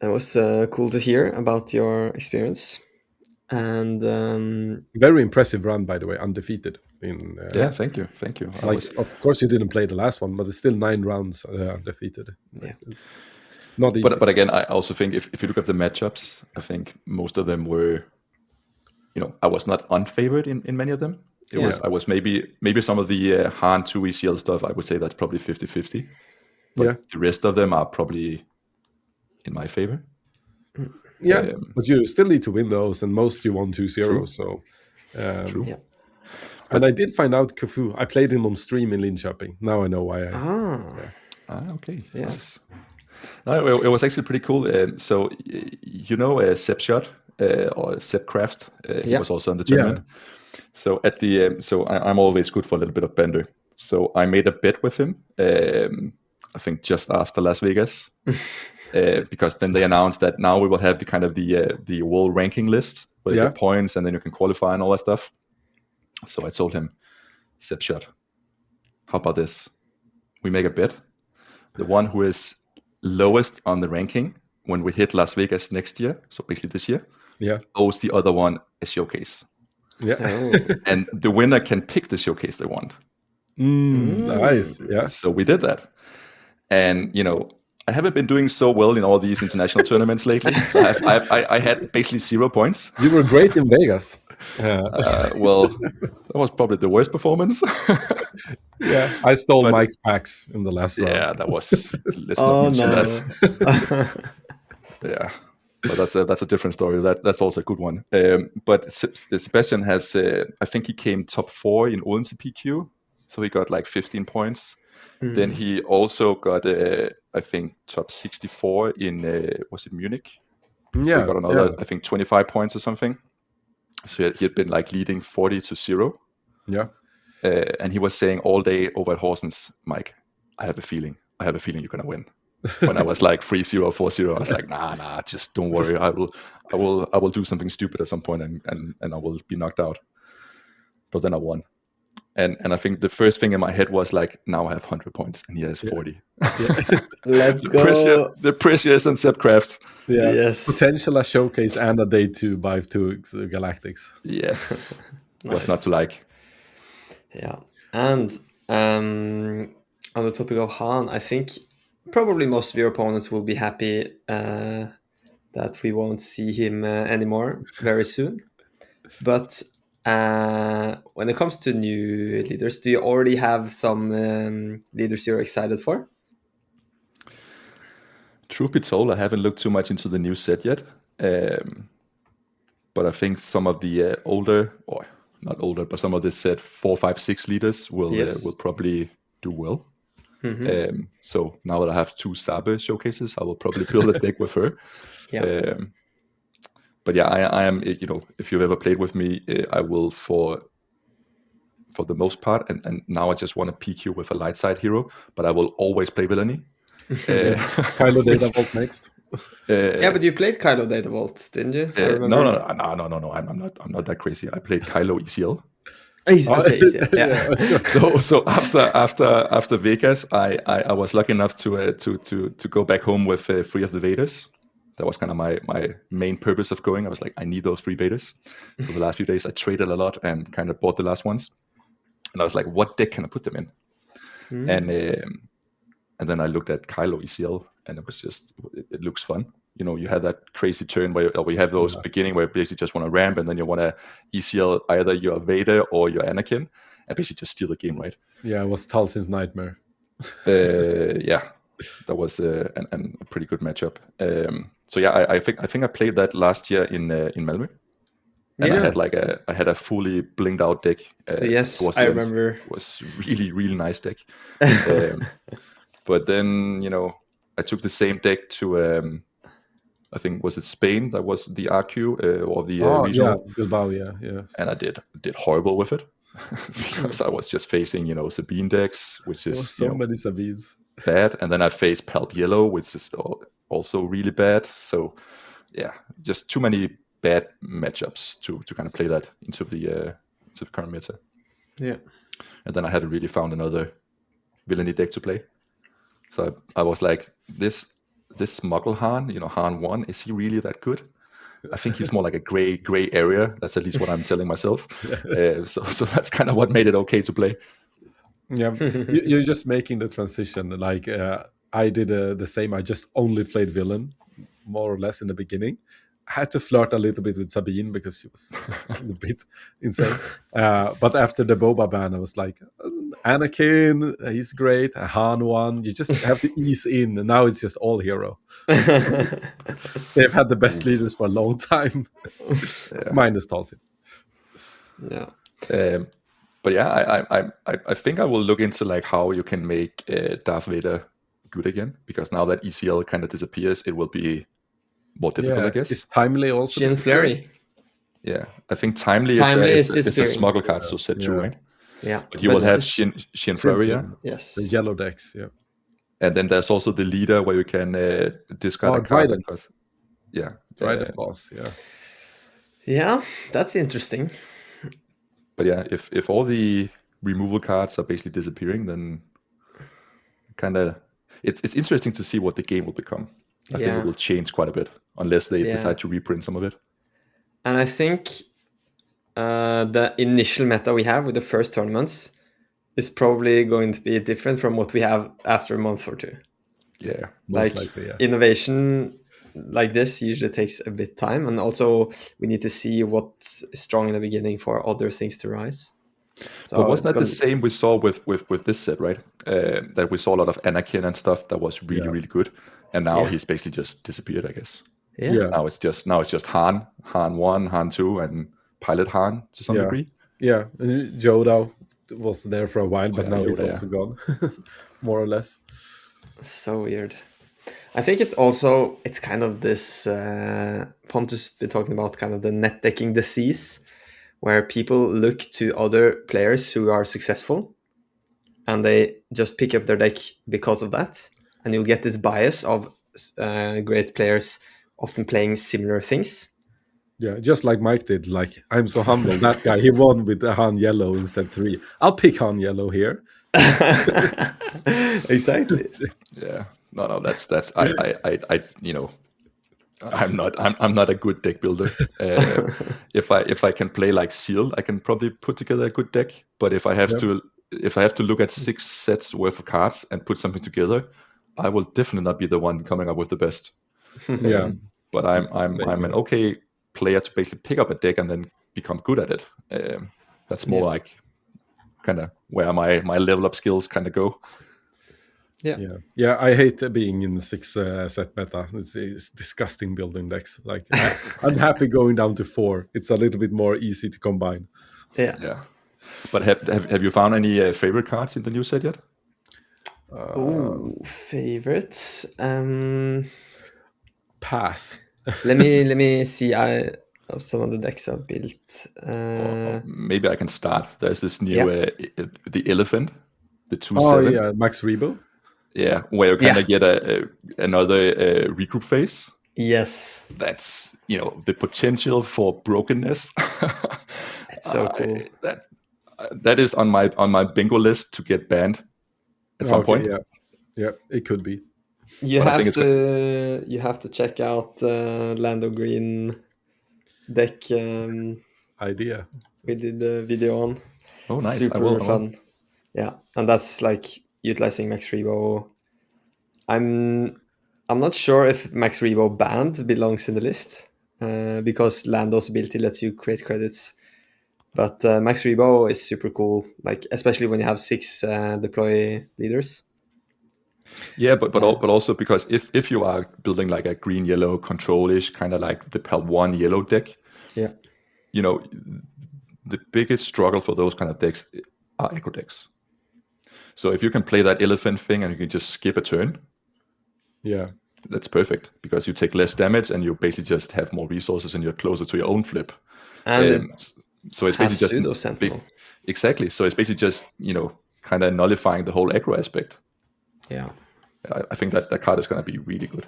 it was cool to hear about your experience. And very impressive run, by the way, undefeated. Yeah, thank you. Of course, you didn't play the last one, but it's still 9 rounds undefeated. Yeah. It's not easy. But again, I also think if you look at the matchups, I think most of them were, I was not unfavored in many of them. I was maybe some of the Han2 ECL stuff, I would say that's probably 50-50. But the rest of them are probably in my favor. Yeah, but you still need to win those, and most you won 2-0. True. So, True. Yeah. And I did find out Cafu. I played him on stream in Linköping. Now I know why. Okay. Yeah. Nice. No, it was actually pretty cool. So Sepp Shot or Sepp Craft. He was also on the tournament. Yeah. So at the I'm always good for a little bit of bender. So I made a bet with him. I think just after Las Vegas. Because then they announced that now we will have the kind of the world ranking list where you get points and then you can qualify and all that stuff. So I told him, Sepp Shot, how about this? We make a bet. The one who is lowest on the ranking when we hit Las Vegas next year, so basically this year, owes the other one a showcase. Yeah. And the winner can pick the showcase they want. Nice. Yeah. So we did that. And I haven't been doing so well in all these international tournaments lately. So I had basically 0 points. You were great in Vegas. Well, that was probably the worst performance. Yeah, I stole Mike's packs in the last round. Yeah, that was. Let's not mention that. Yeah, but that's a different story. That's also a good one. But Sebastian has, I think he came top 4 in Odense PQ, so he got like 15 points. Then he also got, I think, top 64 in, was it Munich? Yeah. So he got another, I think, 25 points or something. So he had been like leading 40-0. Yeah. And he was saying all day over at Horsens, Mike, I have a feeling you're going to win. When I was like 3-0, 4-0, I was like, nah, just don't worry. I will do something stupid at some point and I will be knocked out. But then I won. And I think the first thing in my head was like, now I have 100 points and he has 40. Yeah. Let's go. The pressure is on Sepp Craft. Yeah. Yes. Potential a showcase and a day 2 by 2 galactics. Yes. Nice. Was not to like. Yeah. And on the topic of Han, I think probably most of your opponents will be happy that we won't see him anymore very soon. But when it comes to new leaders, do you already have some leaders you're excited for? Truth be told, I haven't looked too much into the new set yet. But I think some of the older, or not older, but some of the set 4, 5, 6 leaders will probably do well. Mm-hmm. So now that I have 2 Sabe showcases, I will probably build a deck with her. Yeah. But yeah, I am, if you've ever played with me, I will for the most part, and now I just want to PQ with a light side hero, but I will always play villainy. Kylo Data Vault next. Yeah, but you played Kylo Data Vault, didn't you? No. I'm not that crazy. I played Kylo ECL. Okay, yeah. So after Vegas, I was lucky enough to go back home with 3 of the Vaders. That was kind of my main purpose of going. I was like, I need those 3 Vaders. So the last few days I traded a lot and kind of bought the last ones. And I was like, what deck can I put them in? And then I looked at Kylo ECL, and it was just it looks fun. You have that crazy turn where we have those beginning where you basically just want to ramp, and then you want to ECL either your Vader or your Anakin, and basically just steal the game, right? Yeah, it was Tulsin's nightmare. Yeah, that was a pretty good matchup. So yeah, I think I played that last year in Malmö, and I had a fully blinged out deck. Yes, I remember. It was really nice deck. But then I took the same deck to I think was it Spain that was the RQ or the regional. Yeah, Bilbao, yeah. And I did horrible with it because I was just facing Sabine decks, which is so many Sabines bad, and then I faced Palp Yellow, which is also really bad. So yeah, just too many bad matchups to kind of play that into the current meta. Yeah, and then I hadn't really found another villainy deck to play. So I was like, this Smuggle Han, Han1, is he really that good? I think he's more like a gray area. That's at least what I'm telling myself. So that's kind of what made it okay to play. Yeah, you're just making the transition. Like I did the same. I just only played villain, more or less in the beginning. I had to flirt a little bit with Sabine because she was a bit insane. But after the Boba ban, I was like, Anakin, he's great. Han1, you just have to ease in. And now it's just all hero. They've had the best leaders for a long time. Minus Tulsin. Yeah. But yeah, I think I will look into like how you can make Darth Vader good again, because now that ECL kind of disappears, it will be more difficult, I guess. Is Timely also Shin Flurry? Yeah, I think Timely is a smuggle card, so set to, right? Yeah. But you will have Shin Flurry, yeah? Yes. The yellow decks, yeah. And then there's also the leader where you can discard a card. Because, Dryden boss, yeah. Yeah, that's interesting. But yeah, if all the removal cards are basically disappearing, then kind of it's interesting to see what the game will become. I think it will change quite a bit, unless they decide to reprint some of it. And I think the initial meta we have with the first tournaments is probably going to be different from what we have after a month or two. Yeah, most likely, innovation like this usually takes a bit time, and also we need to see what's strong in the beginning for other things to rise. So but wasn't that the same we saw with this set, right? That we saw a lot of Anakin and stuff that was really good, and now he's basically just disappeared, I guess. Yeah. Now it's just Han 1, Han 2, and Pilot Han to some degree. Yeah, Yoda was there for a while, but now he's also gone, more or less. So weird. I think it's kind of this Pontus been talking about, kind of the net decking disease, where people look to other players who are successful and they just pick up their deck because of that, and you'll get this bias of great players often playing similar things. Yeah, just like Mike did. Like, I'm so humble. That guy, he won with the Han Yellow in set 3. I'll pick Han Yellow here. Exactly. Yeah. No, that's I I'm not a good deck builder. If I can play like Seal, I can probably put together a good deck. But if I have to look at 6 sets worth of cards and put something together, I will definitely not be the one coming up with the best. Yeah. But I'm an okay player to basically pick up a deck and then become good at it. That's more like kind of where my level up skills kind of go. Yeah. I hate being in 6 set meta. It's disgusting building decks. Like I'm happy going down to 4. It's a little bit more easy to combine. Yeah. But have you found any favorite cards in the new set yet? Favorites. Pass. let me see. Some of the decks I've built. Maybe I can start. There's this new the elephant, the 2/7. Oh yeah, Max Rebo. Yeah, where you kind of get another regroup phase. Yes, that's the potential for brokenness. It's so cool. That is on my bingo list to get banned at some point. Yeah, it could be. You have to check out Lando Green deck idea we did the video on. Oh, nice. Super fun. Yeah, and that's like utilizing Max Rebo. I'm not sure if Max Rebo banned belongs in the list because Lando's ability lets you create credits. But Max Rebo is super cool, like especially when you have 6 deploy leaders. Yeah, but also because if you are building like a green yellow control-ish kind of like the PAL1 yellow deck, Yeah, you know, the biggest struggle for those kind of decks are aggro decks. So if you can play that elephant thing and you can just skip a turn, Yeah. that's perfect because you take less damage and you basically just have more resources and you're closer to your own flip. and so it's has basically pseudo just sentinel. Exactly. So it's basically just kind of nullifying the whole aggro aspect. Yeah. I think that card is going to be really good.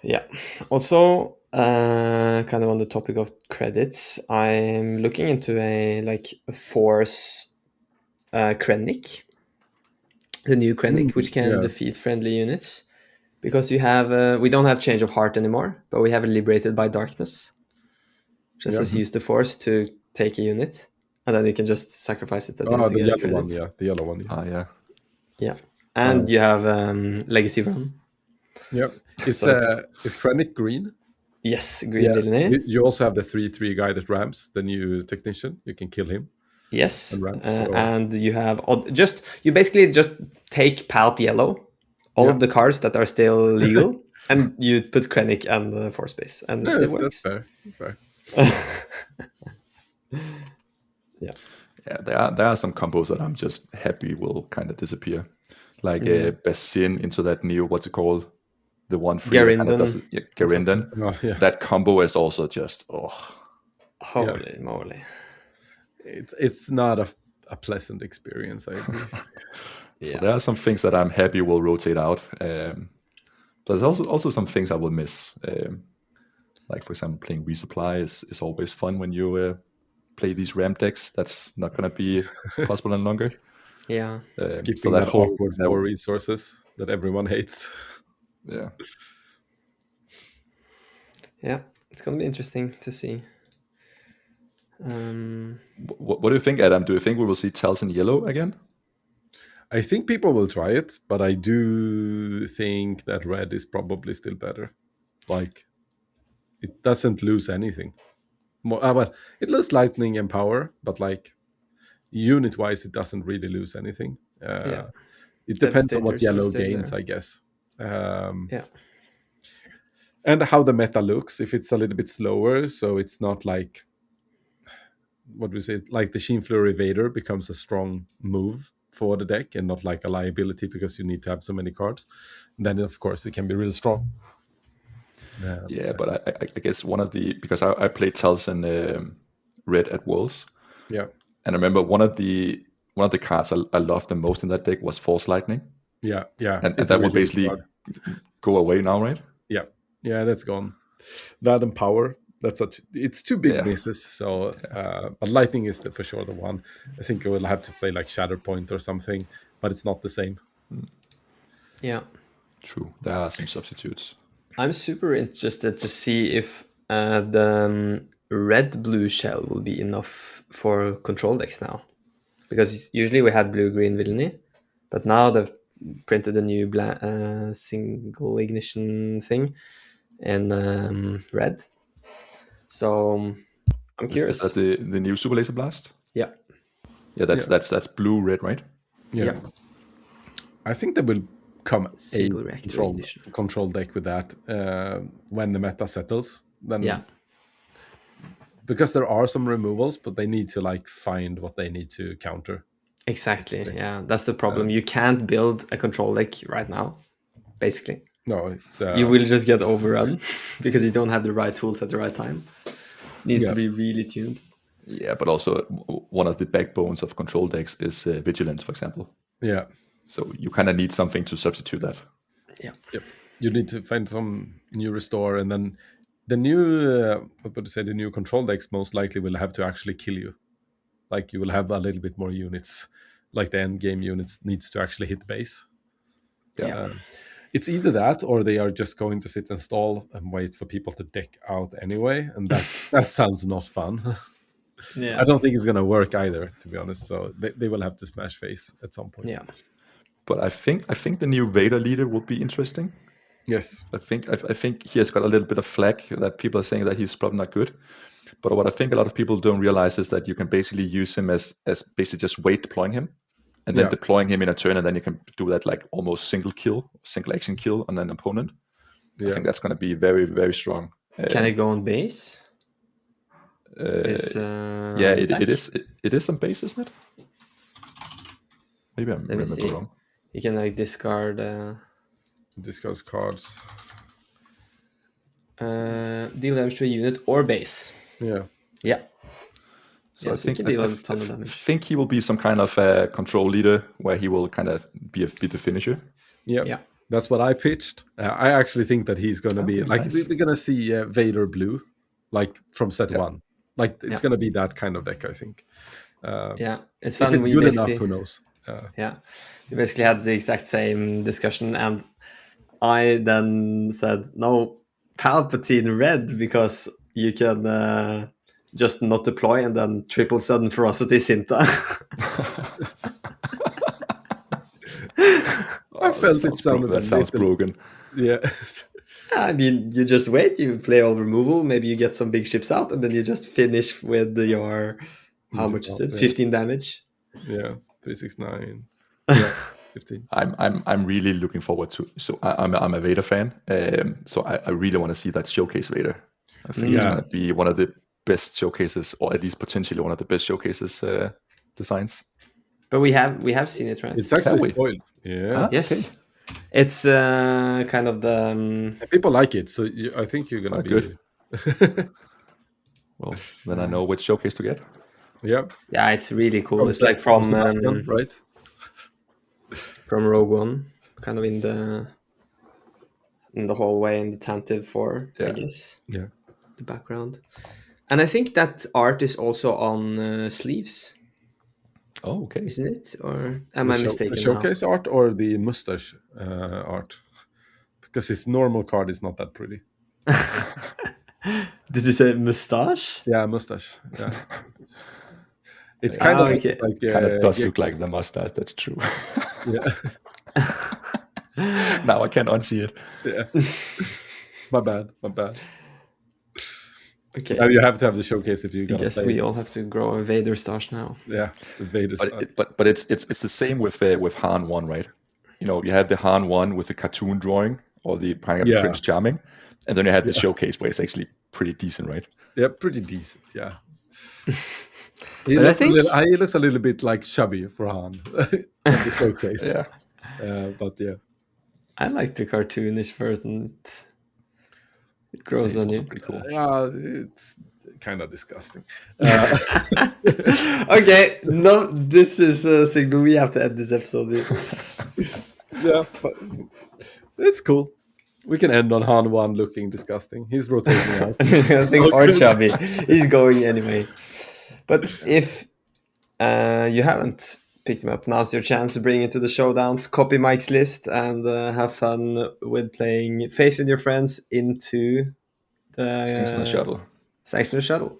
Yeah. Also, kind of on the topic of credits, I'm looking into a force Krennic, the new Krennic, which can defeat friendly units. Because you have, we don't have Change of Heart anymore, but we have Liberated by Darkness. Just as use the Force to take a unit, and then you can just sacrifice it at the end to the get yellow credit. one, yeah, the yellow one. Ah, yeah. Yeah, and you have Legacy Run. Yeah, is Krennic green? Yes, green villainy. You also have the 3/3 guy that ramps, the new technician. You can kill him. Yes, and ramps, and you have you basically just take Palp Yellow, all of the cards that are still legal, and you put Krennic and the Force Base, and it works. That's fair. That's fair. Yeah. Yeah, there are some combos that I'm just happy will kind of disappear, like Basin into that new what's it called, the one free Garindan. That combo is also just holy moly. It's not a pleasant experience. I agree. So there are some things that I'm happy will rotate out. There's also some things I will miss. Like for example, playing resupply is always fun when you play these ramp decks. That's not going to be possible any longer. Yeah. Skipping that awkward 4 resources that everyone hates. Yeah. Yeah, it's going to be interesting to see. What do you think, Adam? Do you think we will see Talon Yellow again? I think people will try it, but I do think that red is probably still better. Like, it doesn't lose anything. Well, it loses lightning and power, but like unit-wise, it doesn't really lose anything. It depends on what yellow gains, I guess. And how the meta looks. If it's a little bit slower, so it's not like, what do we say, like the Sheen Flurry Evader becomes a strong move for the deck and not like a liability because you need to have so many cards. Then, of course, it can be really strong. But I guess one of the, because I played Talon red at Worlds. Yeah. And I remember one of the cards I loved the most in that deck was Force Lightning. Yeah. And that will basically go away now, right? Yeah, that's gone. That and power. It's two big misses. So, but lightning is for sure the one. I think we will have to play like Shatterpoint or something, but it's not the same. Yeah, true. There are some substitutes. I'm super interested to see if the red-blue shell will be enough for control decks now, because usually we had blue-green villainy, but now they've printed a new single ignition thing in red. So I'm curious. Is that the new Super Laser Blast? Yeah. Yeah, that's blue red, right? Yeah. I think there will come single a control deck with that when the meta settles. Then because there are some removals, but they need to like find what they need to counter. Exactly. Yeah, that's the problem. You can't build a control deck right now, basically. No, it's you will just get overrun because you don't have the right tools at the right time. Needs to be really tuned. Yeah, but also one of the backbones of control decks is vigilance, for example. Yeah. So you kind of need something to substitute that. Yeah. Yep. You need to find some new restore, and then the new the new control decks most likely will have to actually kill you. Like you will have a little bit more units. Like the end game units needs to actually hit base. Yeah. It's either that or they are just going to sit and stall and wait for people to deck out anyway, and that sounds not fun. Yeah. I don't think it's gonna work either, to be honest. So they will have to smash face at some point. Yeah. But I think the new Vader leader will be interesting. Yes. I think he has got a little bit of flack that people are saying that he's probably not good. But what I think a lot of people don't realize is that you can basically use him as basically just wait deploying him, and then deploying him in a turn, and then you can do that like almost single action kill on an opponent. I think that's going to be very, very strong. Can it go on base? Yeah, it is on base, isn't it? Maybe I'm remember wrong. You can like discard cards. Deal damage to a unit or base. Yeah. So I think I think he will be some kind of control leader where he will kind of be the finisher. Yeah. That's what I pitched. I actually think that he's going to be like nice. We're going to see Vader blue, like from set 1. Like it's going to be that kind of deck, I think. It's fun. If it's good enough, who knows? We basically had the exact same discussion, and I then said no, Palpatine red, because you can just not deploy and then triple sudden ferocity Cinta. I felt it sounded that sounds broken. Yeah. I mean, you just wait, you play all removal, maybe you get some big ships out, and then you just finish with your, how much is it? 15 damage? Yeah, 369. Yeah, 15. I'm really looking forward to. So I'm a Vader fan. So I really want to see that showcase Vader. I think it's going to be one of the best showcases, or at least potentially one of the best showcases designs. But we have seen it, right? It's actually spoiled. Yeah. Yes. Okay. It's kind of the people like it, so I think you're gonna be good. Well, then I know which showcase to get. Yeah. Yeah, it's really cool. It's like from right? From Rogue One, kind of in the hallway in the Tantive 4, I guess. Yeah. The background. And I think that art is also on sleeves. Oh, okay. Isn't it? Or am I mistaken? The showcase art or the mustache art? Because his normal card is not that pretty. Did you say mustache? Yeah, mustache. Yeah. It's kind of like kind of does look like the mustache. That's true. Yeah. Now I can't unsee it. Yeah. My bad. Okay. Now you have to have the showcase if you're gonna play. I guess we all have to grow a Vader stash now. Yeah, the Vader stash. But it's the same with Han1, right? You know, you have the Han1 with the cartoon drawing or the Prince Charming, and then you have the showcase where it's actually pretty decent, right? Yeah, pretty decent. Yeah. He looks a little bit like chubby for Han in the showcase. But yeah, I like the cartoonish version. It grows on you. Pretty cool. Yeah, it's kind of disgusting. Okay, no, this is a signal we have to end this episode. Yeah, but it's cool. We can end on Han1 looking disgusting. He's rotating out. Disgusting or chubby. He's going anyway. But if you haven't picked him up, now's your chance to bring it to the showdowns, copy Mike's list, and have fun with playing Faith with your friends into the Sanctuary Shuttle.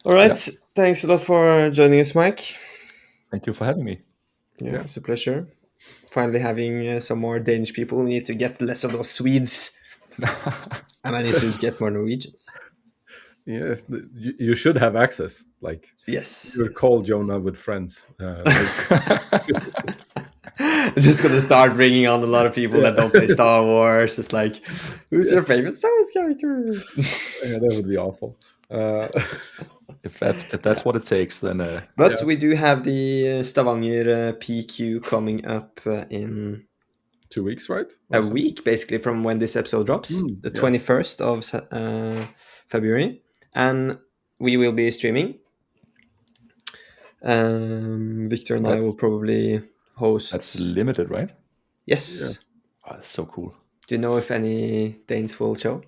All right. Yeah. Thanks a lot for joining us, Mike. Thank you for having me. Yeah, it's a pleasure. Finally having some more Danish people. We need to get less of those Swedes. And I need to get more Norwegians. Yeah, you should have access. Like, you call Jonah with friends. I'm just going to start bringing on a lot of people that don't play Star Wars. It's like, who's your favorite Star Wars character? Yeah, that would be awful. If that's what it takes, then. But we do have the Stavanger PQ coming up in 2 weeks, right? A week, basically, from when this episode drops, the 21st of February, and we will be streaming. Victor and I will probably host. That's limited, right? Yes. Yeah. Oh, that's so cool. Do you know if any Danes will show?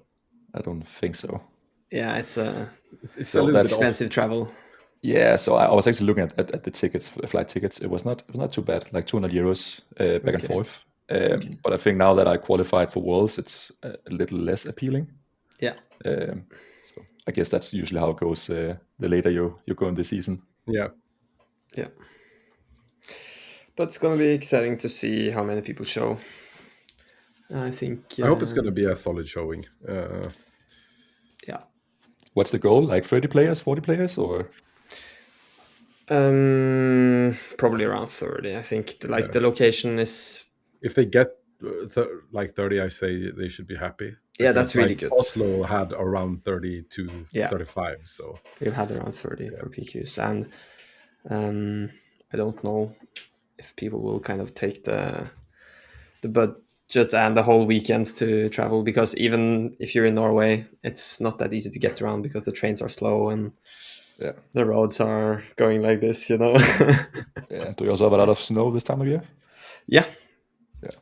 I don't think so. Yeah, it's a little bit expensive travel. Yeah, so I was actually looking at the tickets, flight tickets. It was not too bad, like 200 euros back and forth. But I think now that I qualified for Worlds, it's a little less appealing. Yeah. So I guess that's usually how it goes. The later you go in the season. Yeah. Yeah. But it's gonna be exciting to see how many people show. I think. I hope it's going to be a solid showing. Yeah. What's the goal? Like 30 players, 40 players, or? Probably around 30. I think the location is. If they get like 30, I say they should be happy. Yeah, that's really good. Oslo had around 30 to 35, so they've had around 30 for PQs, and I don't know if people will kind of take the budget and the whole weekend to travel, because even if you're in Norway, it's not that easy to get around because the trains are slow and the roads are going like this, Yeah. Do you also have a lot of snow this time of year? Yeah.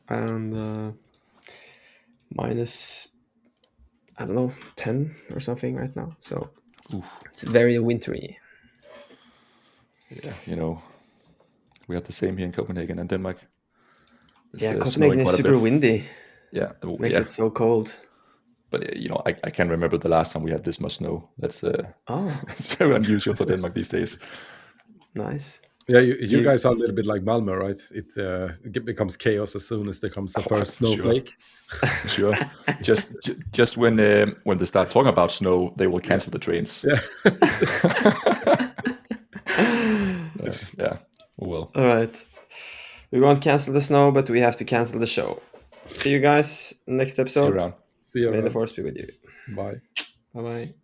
And minus, I don't know, 10 or something right now. So it's very wintry. Yeah, we have the same here in Copenhagen and Denmark. Copenhagen is super windy. Yeah. Makes it so cold. But I can't remember the last time we had this much snow. That's it's very unusual for Denmark these days. Nice. Yeah, you guys are a little bit like Malmö, right? It becomes chaos as soon as there comes the first snowflake. Sure. Just when they start talking about snow, they will cancel the trains. Yeah. Yeah. Well. All right. We won't cancel the snow, but we have to cancel the show. See you guys next episode. See you around. See you around. May the force be with you. Bye. Bye-bye.